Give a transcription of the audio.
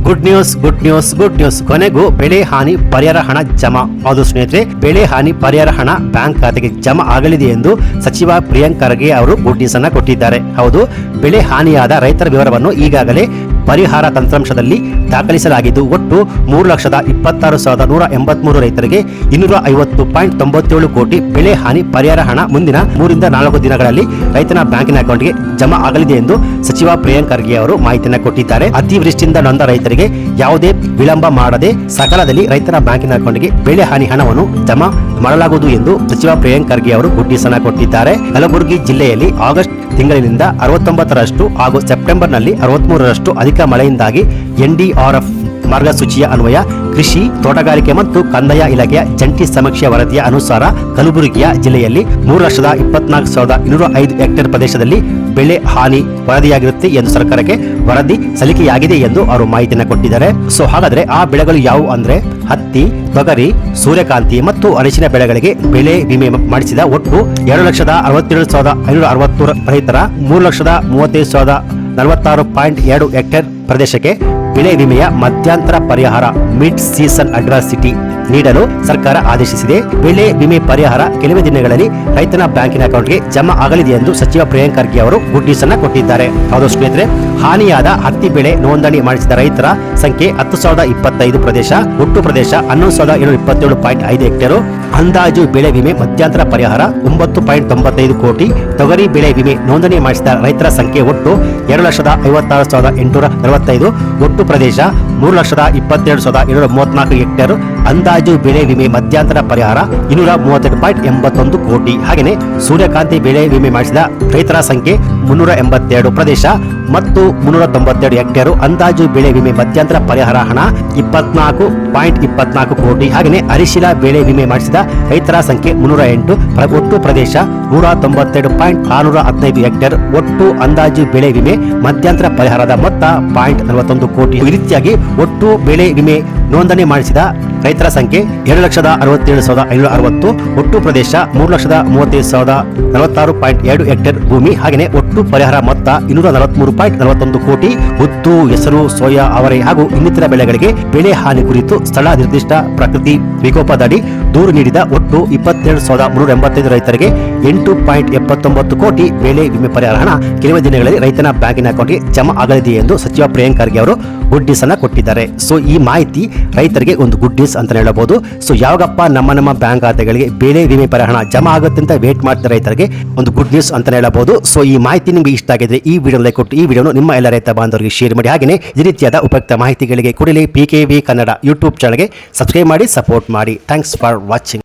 Good news ಕೊನೆಗೂ ಬೆಳೆ ಹಾನಿ ಪರಿಹಾರ ಹಣ ಜಮಾ. ಹೌದು ಸ್ನೇಹಿತರೆ, ಬೆಳೆ ಹಾನಿ ಪರಿಹಾರ ಹಣ ಬ್ಯಾಂಕ್ ಖಾತೆಗೆ ಜಮಾ ಆಗಲಿದೆ ಎಂದು ಸಚಿವ ಪ್ರಿಯಾಂಕ್ ಖರ್ಗೆ ಅವರು ಗುಡ್ ನ್ಯೂಸ್ ಅನ್ನು ಕೊಟ್ಟಿದ್ದಾರೆ. ಹೌದು, ಬೆಳೆ ಹಾನಿಯಾದ ರೈತರ ವಿವರವನ್ನು ಈಗಾಗಲೇ ಪರಿಹಾರ ತಂತ್ರಾಂಶದಲ್ಲಿ ದಾಖಲಿಸಲಾಗಿದ್ದು ಒಟ್ಟು 3,26,183 ರೈತರಿಗೆ 250.97 ಕೋಟಿ ಬೆಳೆ ಹಾನಿ ಪರಿಹಾರ ಹಣ ಮುಂದಿನ 3ರಿಂದ 4 ದಿನಗಳಲ್ಲಿ ರೈತನ ಬ್ಯಾಂಕಿನ ಅಕೌಂಟ್ಗೆ ಜಮಾ ಆಗಲಿದೆ ಎಂದು ಸಚಿವ ಪ್ರಿಯಾಂಕ್ ಖರ್ಗೆ ಅವರು ಮಾಹಿತಿಯನ್ನು ಕೊಟ್ಟಿದ್ದಾರೆ. ಅತಿವೃಷ್ಟಿಯಿಂದ ನೊಂದ ರೈತರಿಗೆ ಯಾವುದೇ ವಿಳಂಬ ಮಾಡದೆ ಸಕಾಲದಲ್ಲಿ ರೈತರ ಬ್ಯಾಂಕಿನ ಅಕೌಂಟ್ಗೆ ಬೆಳೆ ಹಾನಿ ಹಣವನ್ನು ಜಮಾ ಮಾಡಲಾಗುವುದು ಎಂದು ಸಚಿವ ಪ್ರಿಯಾಂಕ್ ಖರ್ಗೆ ಅವರು ಗುಡ್ ನ್ಯೂಸ್ ಅನ್ನು ಕೊಟ್ಟಿದ್ದಾರೆ. ಕಲಬುರಗಿ ಜಿಲ್ಲೆಯಲ್ಲಿ ಆಗಸ್ಟ್ ತಿಂಗಳಿನಿಂದ 69ರಷ್ಟು ಹಾಗೂ ಸೆಪ್ಟೆಂಬರ್ನಲ್ಲಿ 63ರಷ್ಟು ಅಧಿಕ ಮಳೆಯಿಂದಾಗಿ NDRF ಮಾರ್ಗಸೂಚಿಯ ಅನ್ವಯ ಕೃಷಿ, ತೋಟಗಾರಿಕೆ ಮತ್ತು ಕಂದಾಯ ಇಲಾಖೆಯ ಜಂಟಿ ಸಮೀಕ್ಷೆ ವರದಿಯ ಅನುಸಾರ ಕಲಬುರಗಿಯ ಜಿಲ್ಲೆಯಲ್ಲಿ 3,24,205 ಹೆಕ್ಟೇರ್ ಪ್ರದೇಶದಲ್ಲಿ ಬೆಳೆ ಹಾನಿ ವರದಿಯಾಗಿರುತ್ತೆ ಎಂದು ಸರ್ಕಾರಕ್ಕೆ ವರದಿ ಸಲ್ಲಿಕೆಯಾಗಿದೆ ಎಂದು ಅವರು ಮಾಹಿತಿಯನ್ನು ಕೊಟ್ಟಿದ್ದಾರೆ. ಸೊ ಹಾಗಾದ್ರೆ ಆ ಬೆಳೆಗಳು ಯಾವುವು ಅಂದ್ರೆ ಹತ್ತಿ, ತೊಗರಿ, ಸೂರ್ಯಕಾಂತಿ ಮತ್ತು ಅರಿಶಿನ ಬೆಳೆಗಳಿಗೆ ಬೆಳೆ ವಿಮೆ ಮಾಡಿಸಿದ ಒಟ್ಟು 2,67,560 ರೈತರ 3,35,046.2 ಹೆಕ್ಟೇರ್ ಪ್ರದೇಶಕ್ಕೆ ಬೆಳೆ ವಿಮೆಯ ಮಧ್ಯಂತರ ಪರಿಹಾರ ಮಿಡ್ ಸೀಸನ್ ಅಡ್ವಾನ್ಸಿಟಿ ನೀಡಲು ಸರ್ಕಾರ ಆದೇಶಿಸಿದೆ. ಬೆಳೆ ವಿಮೆ ಪರಿಹಾರ ಕೆಲವೇ ದಿನಗಳಲ್ಲಿ ರೈತನ ಬ್ಯಾಂಕಿನ ಅಕೌಂಟ್ಗೆ ಜಮಾ ಆಗಲಿದೆ ಎಂದು ಸಚಿವ ಪ್ರಿಯಾಂಕ್ ಖರ್ಗೆ ಅವರು ಗುಡ್ ನ್ಯೂಸ್ ಅನ್ನು ಕೊಟ್ಟಿದ್ದಾರೆ. ಹೌದು ಸ್ನೇಹಿತರೆ, ಹಾನಿಯಾದ ಹತ್ತಿ ಬೆಳೆ ನೋಂದಣಿ ಮಾಡಿಸಿದ ರೈತರ ಸಂಖ್ಯೆ 10,025 ಪ್ರದೇಶ, ಒಟ್ಟು ಪ್ರದೇಶ 11,727.5 ಹೆಕ್ಟೇರು. ಅಂದಾಜು ಬೆಳೆ ವಿಮೆ ಮಧ್ಯಂತರ ಪರಿಹಾರ 9.95 ಕೋಟಿ. ತೊಗರಿ ಬೆಳೆ ವಿಮೆ ನೋಂದಣಿ ಮಾಡಿಸಿದ ರೈತರ ಸಂಖ್ಯೆ ಒಟ್ಟು 2,56,845, ಒಟ್ಟು ಪ್ರದೇಶ 3,22,234 ಹೆಕ್ಟೇರ್. ಅಂದಾಜು ಬೆಳೆ ವಿಮೆ ಮಧ್ಯಂತರ ಪರಿಹಾರ 232.81 ಕೋಟಿ. ಹಾಗೆಯೇ ಸೂರ್ಯಕಾಂತಿ ಬೆಳೆ ವಿಮೆ ಮಾಡಿಸಿದ ರೈತರ ಸಂಖ್ಯೆ 382, ಪ್ರದೇಶ ಮತ್ತು 392 ಹೆಕ್ಟೇರು. ಅಂದಾಜು ಬೆಳೆ ವಿಮೆ ಮಧ್ಯಂತರ ಪರಿಹಾರ ಹಣ 24.24 ಕೋಟಿ. ಹಾಗೆಯೇ ಅರಿಶಿನ ಬೆಳೆ ವಿಮೆ ಮಾಡಿಸಿದ ರೈತರ ಸಂಖ್ಯೆ 308, ಒಟ್ಟು ಪ್ರದೇಶ 192.615 ಹೆಕ್ಟೇರ್. ಒಟ್ಟು ಅಂದಾಜು ಬೆಳೆ ವಿಮೆ ಮಧ್ಯಂತರ ಪರಿಹಾರದ ಮೊತ್ತ 0.41 ಕೋಟಿ. ಈ ರೀತಿಯಾಗಿ ಒಟ್ಟು ಬೆಳೆ ವಿಮೆ ನೋಂದಣಿ ಮಾಡಿಸಿದ ರೈತರ ಸಂಖ್ಯೆ 2,67,560, ಒಟ್ಟು ಪ್ರದೇಶ 3,35,046.2 ಹೆಕ್ಟೇರ್ ಭೂಮಿ. ಹಾಗೆಯೇ ಒಟ್ಟು ಪರಿಹಾರ ಮೊತ್ತ 243.41 ಕೋಟಿ. ಉದ್ದು, ಹೆಸರು, ಸೋಯಾ, ಅವರೆ ಹಾಗೂ ಇನ್ನಿತರ ಬೆಳೆಗಳಿಗೆ ಬೆಳೆ ಹಾನಿ ಕುರಿತು ಸ್ಥಳ ನಿರ್ದಿಷ್ಟ ಪ್ರಕೃತಿ ವಿಕೋಪದಡಿ ದೂರು ನೀಡಿದ ಒಟ್ಟು 22,385 ರೈತರಿಗೆ 8.79 ಕೋಟಿ ಬೆಳೆ ವಿಮೆ ಪರಿಹಾರ ಹಣ ಕೆಲವೇ ದಿನಗಳಲ್ಲಿ ರೈತನ ಬ್ಯಾಂಕಿನ ಅಕೌಂಟ್ಗೆ ಜಮಾ ಆಗಲಿದೆ ಎಂದು ಸಚಿವ ಪ್ರಿಯಾಂಕ್ ಖರ್ಗೆ ಅವರು ಗುಡ್ ನ್ಯೂಸ್ ಅನ್ನ ಕೊಟ್ಟಿದ್ದಾರೆ. ಸೊ ಈ ಮಾಹಿತಿ ರೈತರಿಗೆ ಒಂದು ಗುಡ್ ನ್ಯೂಸ್ ಅಂತ ಹೇಳಬಹುದು. ಸೊ ಯಾವಾಗಪ್ಪ ನಮ್ಮ ಬ್ಯಾಂಕ್ ಖಾತೆಗಳಿಗೆ ಬೆಳೆ ವಿಮೆ ಪರಿಹಾರ ಹಣ ಜಮಾ ಆಗುತ್ತೆ ಅಂತ ವೇಟ್ ಮಾಡ್ತಿದ್ದ ರೈತರಿಗೆ ಒಂದು ಗುಡ್ ನ್ಯೂಸ್ ಅಂತ ಹೇಳಬಹುದು. ಸೊ ಈ ಮಾಹಿತಿ ನಿಮಗೆ ಇಷ್ಟ ಆಗಿದ್ರೆ ಈ ವಿಡಿಯೋ ಲೈಕ್ ಕೊಟ್ಟು ಈ ವಿಡಿಯೋನು ನಿಮ್ಮ ಎಲ್ಲ ರೈತ ಬಾಂಧವರಿಗೆ ಶೇರ್ ಮಾಡಿ. ಹಾಗೆಯೇ ಈ ರೀತಿಯಾದ ಉಪಯುಕ್ತ ಮಾಹಿತಿಗಳಿಗೆ ಕೂಡಲೇ PKV ಕನ್ನಡ ಯೂಟ್ಯೂಬ್ ಚಾನಲ್ಗೆ ಸಬ್ಸ್ಕ್ರೈಬ್ ಮಾಡಿ, ಸಪೋರ್ಟ್ ಮಾಡಿ. Thanks for watching.